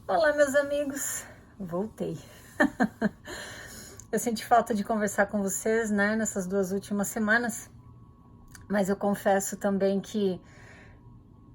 Olá, meus amigos, voltei. Eu senti falta de conversar com vocês, né, nessas 2 últimas semanas, mas eu confesso também que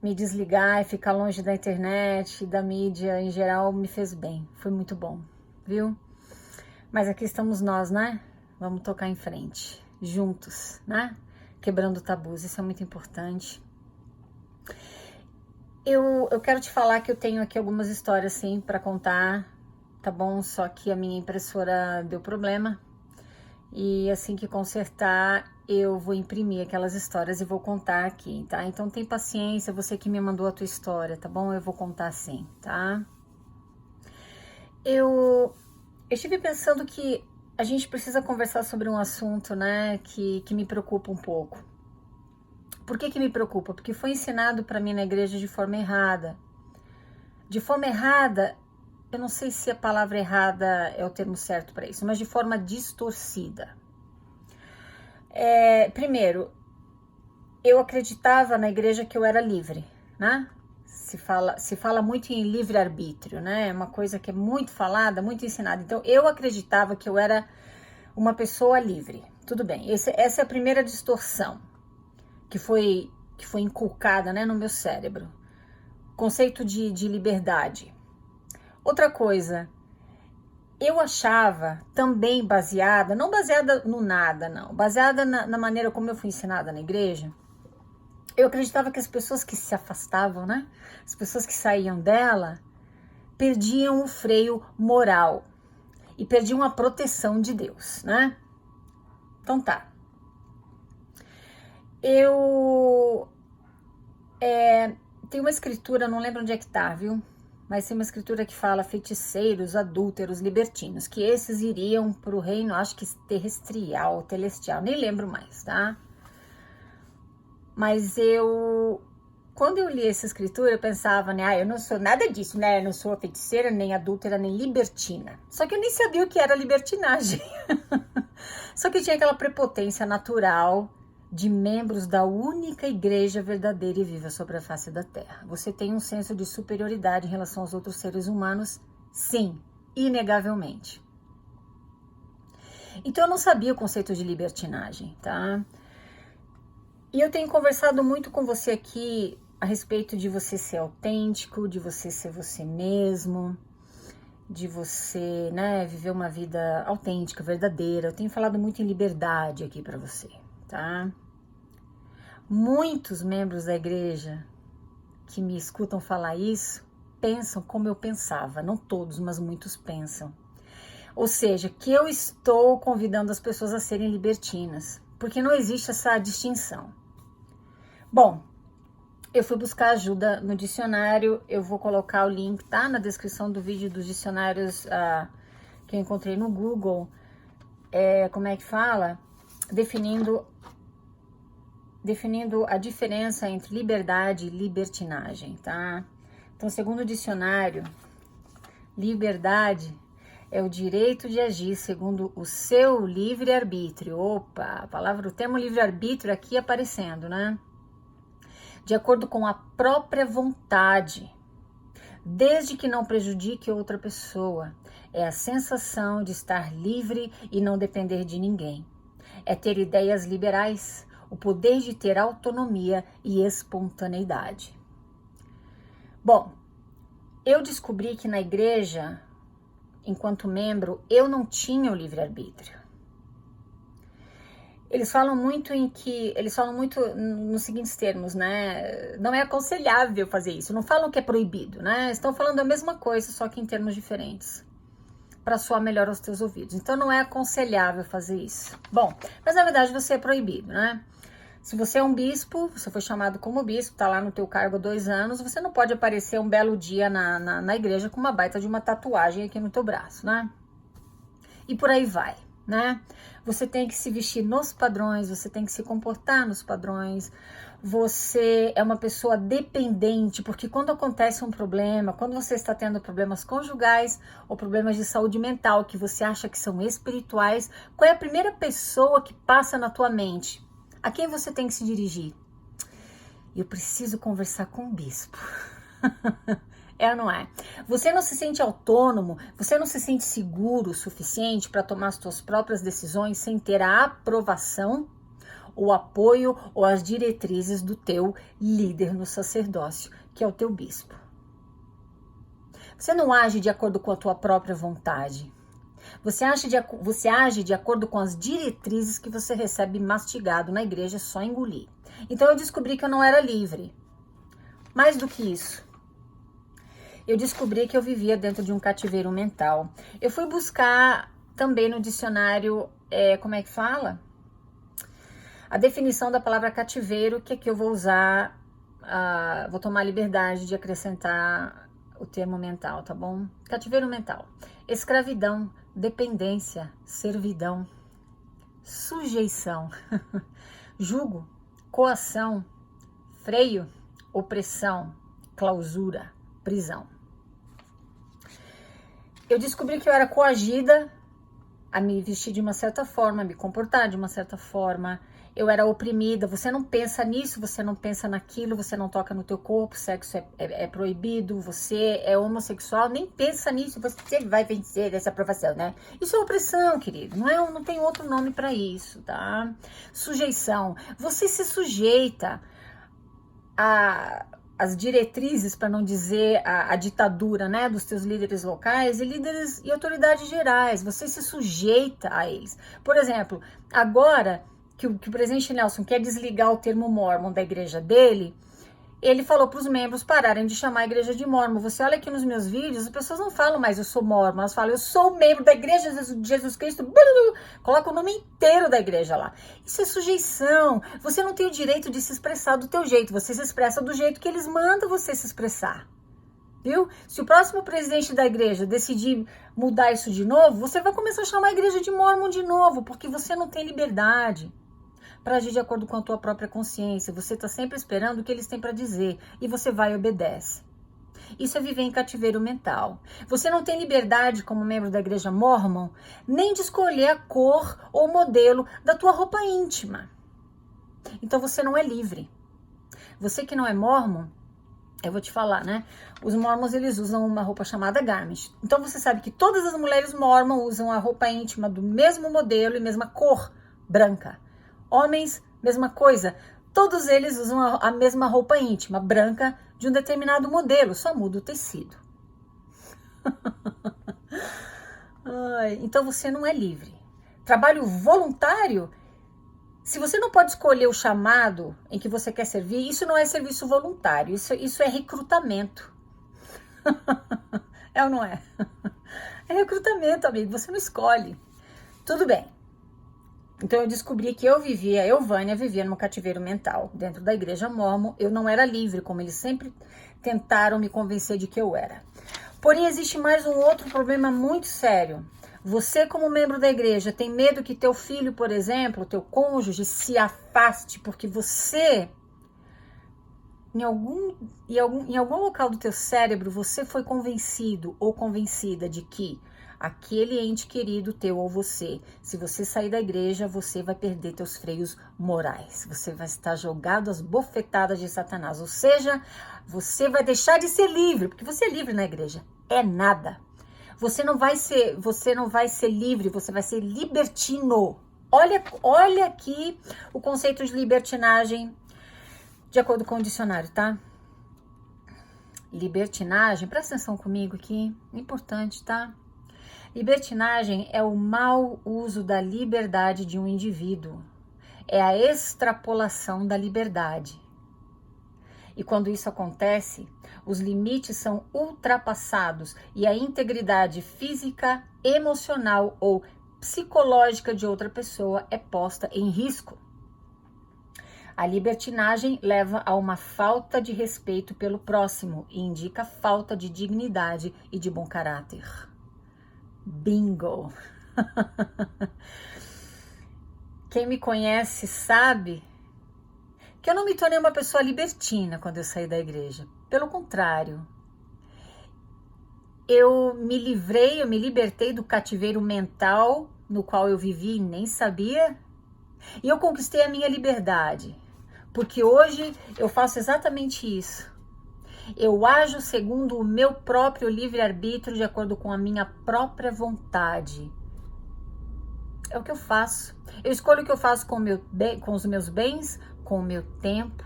me desligar e ficar longe da internet, da mídia em geral, me fez bem, foi muito bom, viu? Mas aqui estamos nós, né? Vamos tocar em frente, juntos, né? Quebrando tabus, isso é muito importante. Eu quero te falar que eu tenho aqui algumas histórias, sim, para contar, tá bom? Só que a minha impressora deu problema e assim que consertar, eu vou imprimir aquelas histórias e vou contar aqui, tá? Então tem paciência, você que me mandou a tua história, tá bom? Eu vou contar sim, tá? Eu estive pensando que a gente precisa conversar sobre um assunto, né, que me preocupa um pouco. Por que me preocupa? Porque foi ensinado para mim na igreja de forma errada. De forma errada, eu não sei se a palavra errada é o termo certo para isso, mas de forma distorcida. Primeiro, eu acreditava na igreja que eu era livre, né? Se fala muito em livre-arbítrio, né? É uma coisa que é muito falada, muito ensinada. Então, eu acreditava que eu era uma pessoa livre. Tudo bem, essa é a primeira distorção que foi inculcada, né, no meu cérebro. Conceito de liberdade. Outra coisa, eu achava também baseada, não baseada no nada, não, baseada na maneira como eu fui ensinada na igreja, eu acreditava que as pessoas que se afastavam, né, as pessoas que saíam dela, perdiam o freio moral e perdiam a proteção de Deus, né? Então tá. Tem uma escritura, não lembro onde é que tá, viu? Mas tem uma escritura que fala feiticeiros, adúlteros, libertinos, que esses iriam pro reino, acho que terrestrial, celestial, nem lembro mais, tá? Mas quando eu li essa escritura, eu pensava, né, eu não sou nada disso, né, eu não sou feiticeira, nem adúltera, nem libertina. Só que eu nem sabia o que era libertinagem. Só que tinha aquela prepotência natural de membros da única igreja verdadeira e viva sobre a face da terra. Você tem um senso de superioridade em relação aos outros seres humanos? Sim, inegavelmente. Então eu não sabia o conceito de libertinagem, tá? E eu tenho conversado muito com você aqui a respeito de você ser autêntico, de você ser você mesmo, de você, né, viver uma vida autêntica, verdadeira. Eu tenho falado muito em liberdade aqui para você, tá? Muitos membros da igreja que me escutam falar isso pensam como eu pensava, não todos, mas muitos pensam. Ou seja, que eu estou convidando as pessoas a serem libertinas, porque não existe essa distinção. Bom, eu fui buscar ajuda no dicionário, eu vou colocar o link, tá? Na descrição do vídeo dos dicionários que eu encontrei no Google. Como é que fala? Definindo a diferença entre liberdade e libertinagem, tá? Então, segundo o dicionário, liberdade é o direito de agir segundo o seu livre-arbítrio. Opa, o termo livre-arbítrio aqui aparecendo, né? De acordo com a própria vontade, desde que não prejudique outra pessoa. É a sensação de estar livre e não depender de ninguém. É ter ideias liberais, o poder de ter autonomia e espontaneidade. Bom, eu descobri que na igreja, enquanto membro, eu não tinha o livre-arbítrio. Eles falam muito nos seguintes termos, né? Não é aconselhável fazer isso. Não falam que é proibido, né? Estão falando a mesma coisa, só que em termos diferentes, para soar melhor aos teus ouvidos. Então não é aconselhável fazer isso. Bom, mas na verdade você é proibido, né? Se você é um bispo, você foi chamado como bispo, tá lá no teu cargo há 2 anos, você não pode aparecer um belo dia na igreja com uma baita de uma tatuagem aqui no teu braço, né? E por aí vai, né? Você tem que se vestir nos padrões, você tem que se comportar nos padrões, você é uma pessoa dependente, porque quando acontece um problema, quando você está tendo problemas conjugais ou problemas de saúde mental que você acha que são espirituais, qual é a primeira pessoa que passa na tua mente? A quem você tem que se dirigir? Eu preciso conversar com o bispo. É ou não é? Você não se sente autônomo, você não se sente seguro o suficiente para tomar as suas próprias decisões sem ter a aprovação, o apoio ou as diretrizes do teu líder no sacerdócio, que é o teu bispo. Você não age de acordo com a tua própria vontade. Você age de acordo com as diretrizes que você recebe mastigado na igreja, só engolir. Então eu descobri que eu não era livre. Mais do que isso, eu descobri que eu vivia dentro de um cativeiro mental. Eu fui buscar também no dicionário, como é que fala? A definição da palavra cativeiro, que aqui eu vou usar, vou tomar a liberdade de acrescentar o termo mental, tá bom? Cativeiro mental. Escravidão, dependência, servidão, sujeição, jugo, coação, freio, opressão, clausura, prisão. Eu descobri que eu era coagida a me vestir de uma certa forma, a me comportar de uma certa forma. Eu era oprimida. Você não pensa nisso, você não pensa naquilo, você não toca no teu corpo, sexo é proibido, você é homossexual, nem pensa nisso, você vai vencer essa aprovação, né? Isso é opressão, querido, não tem outro nome para isso, tá? Sujeição. Você se sujeita as diretrizes, para não dizer a ditadura, né, dos teus líderes locais e líderes e autoridades gerais. Você se sujeita a eles. Por exemplo, agora que o presidente Nelson quer desligar o termo Mormon da igreja dele, ele falou para os membros pararem de chamar a igreja de Mormon. Você olha aqui nos meus vídeos, as pessoas não falam mais eu sou Mormon, elas falam eu sou membro da igreja de Jesus Cristo, coloca o nome inteiro da igreja lá. Isso é sujeição. Você não tem o direito de se expressar do teu jeito, você se expressa do jeito que eles mandam você se expressar. Viu? Se o próximo presidente da igreja decidir mudar isso de novo, você vai começar a chamar a igreja de Mormon de novo, porque você não tem liberdade para agir de acordo com a tua própria consciência. Você está sempre esperando o que eles têm para dizer e você vai e obedece. Isso é viver em cativeiro mental. Você não tem liberdade como membro da igreja Mormon nem de escolher a cor ou modelo da tua roupa íntima. Então você não é livre. Você que não é Mormon, eu vou te falar, né? Os Mormons, eles usam uma roupa chamada garment. Então você sabe que todas as mulheres Mormon usam a roupa íntima do mesmo modelo e mesma cor, branca. Homens, mesma coisa. Todos eles usam a mesma roupa íntima, branca, de um determinado modelo, só muda o tecido. Então você não é livre. Trabalho voluntário, se você não pode escolher o chamado em que você quer servir, isso não é serviço voluntário, isso é recrutamento. É ou não é? É recrutamento, amigo, você não escolhe. Tudo bem. Então eu descobri que Vânia vivia num cativeiro mental. Dentro da igreja Mormon, eu não era livre, como eles sempre tentaram me convencer de que eu era. Porém, existe mais um outro problema muito sério. Você, como membro da igreja, tem medo que teu filho, por exemplo, teu cônjuge, se afaste, porque você, em algum local do teu cérebro, você foi convencido ou convencida de que aquele ente querido teu ou você, se você sair da igreja, você vai perder teus freios morais. Você vai estar jogado às bofetadas de Satanás. Ou seja, você vai deixar de ser livre, porque você é livre na igreja. É nada. Você não vai ser livre, você vai ser libertino. Olha aqui o conceito de libertinagem de acordo com o dicionário, tá? Libertinagem, presta atenção comigo aqui, é importante, tá? Libertinagem é o mau uso da liberdade de um indivíduo. É a extrapolação da liberdade. E quando isso acontece, os limites são ultrapassados e a integridade física, emocional ou psicológica de outra pessoa é posta em risco. A libertinagem leva a uma falta de respeito pelo próximo e indica falta de dignidade e de bom caráter. Bingo! Quem me conhece sabe que eu não me tornei uma pessoa libertina quando eu saí da igreja. Pelo contrário, eu me libertei do cativeiro mental no qual eu vivi e nem sabia. E eu conquistei a minha liberdade, porque hoje eu faço exatamente isso. Eu ajo segundo o meu próprio livre-arbítrio, de acordo com a minha própria vontade. É o que eu faço. Eu escolho o que eu faço com os meus bens, com o meu tempo,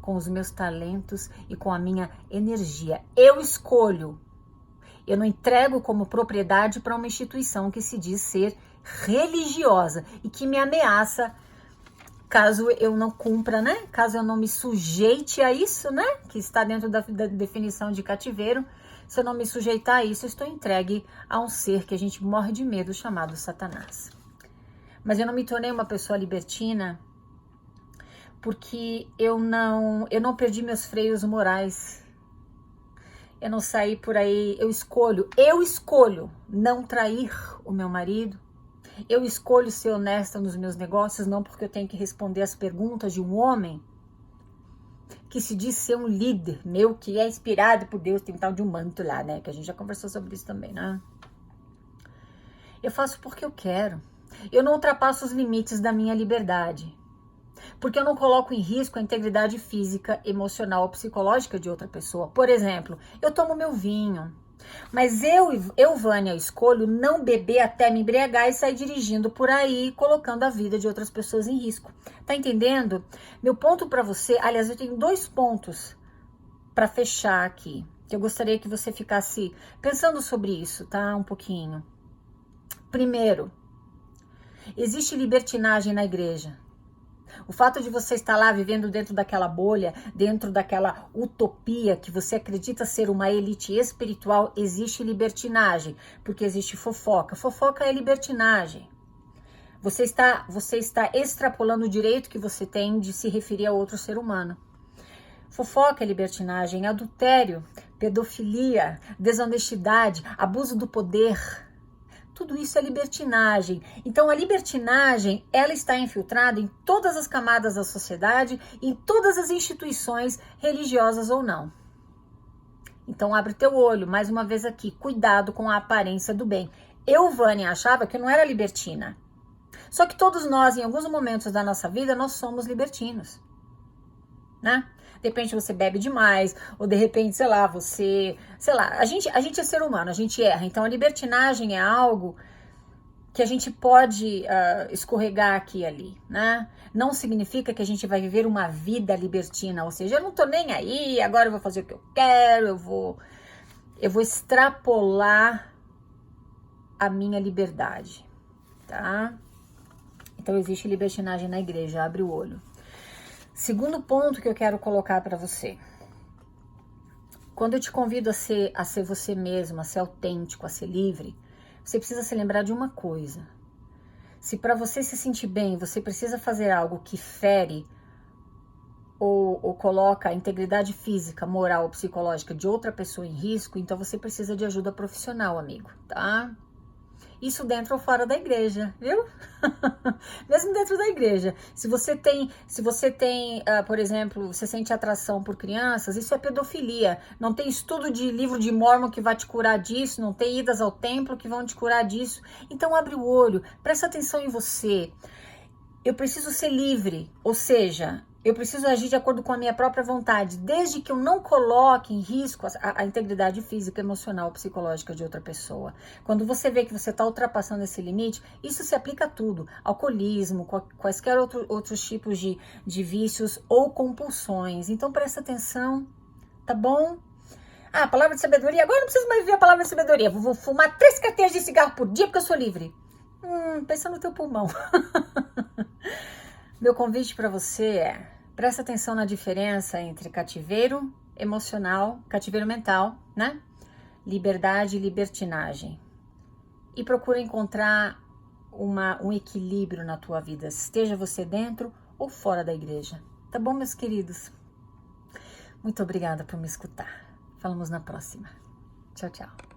com os meus talentos e com a minha energia. Eu escolho. Eu não entrego como propriedade para uma instituição que se diz ser religiosa e que me ameaça caso eu não cumpra, né? Caso eu não me sujeite a isso, né? Que está dentro da definição de cativeiro. Se eu não me sujeitar a isso, eu estou entregue a um ser que a gente morre de medo, chamado Satanás. Mas eu não me tornei uma pessoa libertina porque eu não perdi meus freios morais. Eu não saí por aí, eu escolho não trair o meu marido. Eu escolho ser honesta nos meus negócios, não porque eu tenho que responder as perguntas de um homem que se diz ser um líder meu, que é inspirado por Deus, tem um tal de um manto lá, né? Que a gente já conversou sobre isso também, né? Eu faço porque eu quero. Eu não ultrapasso os limites da minha liberdade. Porque eu não coloco em risco a integridade física, emocional ou psicológica de outra pessoa. Por exemplo, eu tomo meu vinho. Mas eu, Vânia, escolho não beber até me embriagar e sair dirigindo por aí, colocando a vida de outras pessoas em risco. Tá entendendo? Meu ponto para você, aliás, eu tenho 2 pontos para fechar aqui, que eu gostaria que você ficasse pensando sobre isso, tá? Um pouquinho. Primeiro, existe libertinagem na igreja. O fato de você estar lá vivendo dentro daquela bolha, dentro daquela utopia que você acredita ser uma elite espiritual, existe libertinagem, porque existe fofoca. Fofoca é libertinagem. Você está extrapolando o direito que você tem de se referir a outro ser humano. Fofoca é libertinagem, adultério, pedofilia, desonestidade, abuso do poder. Tudo isso é libertinagem. Então, a libertinagem, ela está infiltrada em todas as camadas da sociedade, em todas as instituições, religiosas ou não. Então, abre teu olho, mais uma vez aqui, cuidado com a aparência do bem. Eu, Vânia, achava que eu não era libertina. Só que todos nós, em alguns momentos da nossa vida, nós somos libertinos, né? De repente você bebe demais, ou de repente, sei lá, a gente é ser humano, a gente erra. Então a libertinagem é algo que a gente pode escorregar aqui e ali, né? Não significa que a gente vai viver uma vida libertina, ou seja, eu não tô nem aí, agora eu vou fazer o que eu quero, eu vou extrapolar a minha liberdade, tá? Então existe libertinagem na igreja, abre o olho. Segundo ponto que eu quero colocar para você. Quando eu te convido a ser você mesmo, a ser autêntico, a ser livre, você precisa se lembrar de uma coisa. Se para você se sentir bem, você precisa fazer algo que fere ou coloca a integridade física, moral ou psicológica de outra pessoa em risco, então você precisa de ajuda profissional, amigo, tá? Isso dentro ou fora da igreja, viu? Mesmo dentro da igreja. Se você tem, por exemplo, você sente atração por crianças, isso é pedofilia. Não tem estudo de livro de Mórmon que vai te curar disso, não tem idas ao templo que vão te curar disso. Então abre o olho, presta atenção em você. Eu preciso ser livre, ou seja, eu preciso agir de acordo com a minha própria vontade, desde que eu não coloque em risco a integridade física, emocional, psicológica de outra pessoa. Quando você vê que você está ultrapassando esse limite, isso se aplica a tudo. Alcoolismo, quaisquer outros tipos de vícios ou compulsões. Então presta atenção, tá bom? Ah, palavra de sabedoria. Agora eu não preciso mais viver a palavra de sabedoria. Vou fumar 3 carteiras de cigarro por dia porque eu sou livre. Pensa no teu pulmão. Meu convite para você é, presta atenção na diferença entre cativeiro emocional, cativeiro mental, né? Liberdade e libertinagem. E procura encontrar um equilíbrio na tua vida, esteja você dentro ou fora da igreja. Tá bom, meus queridos? Muito obrigada por me escutar. Falamos na próxima. Tchau, tchau.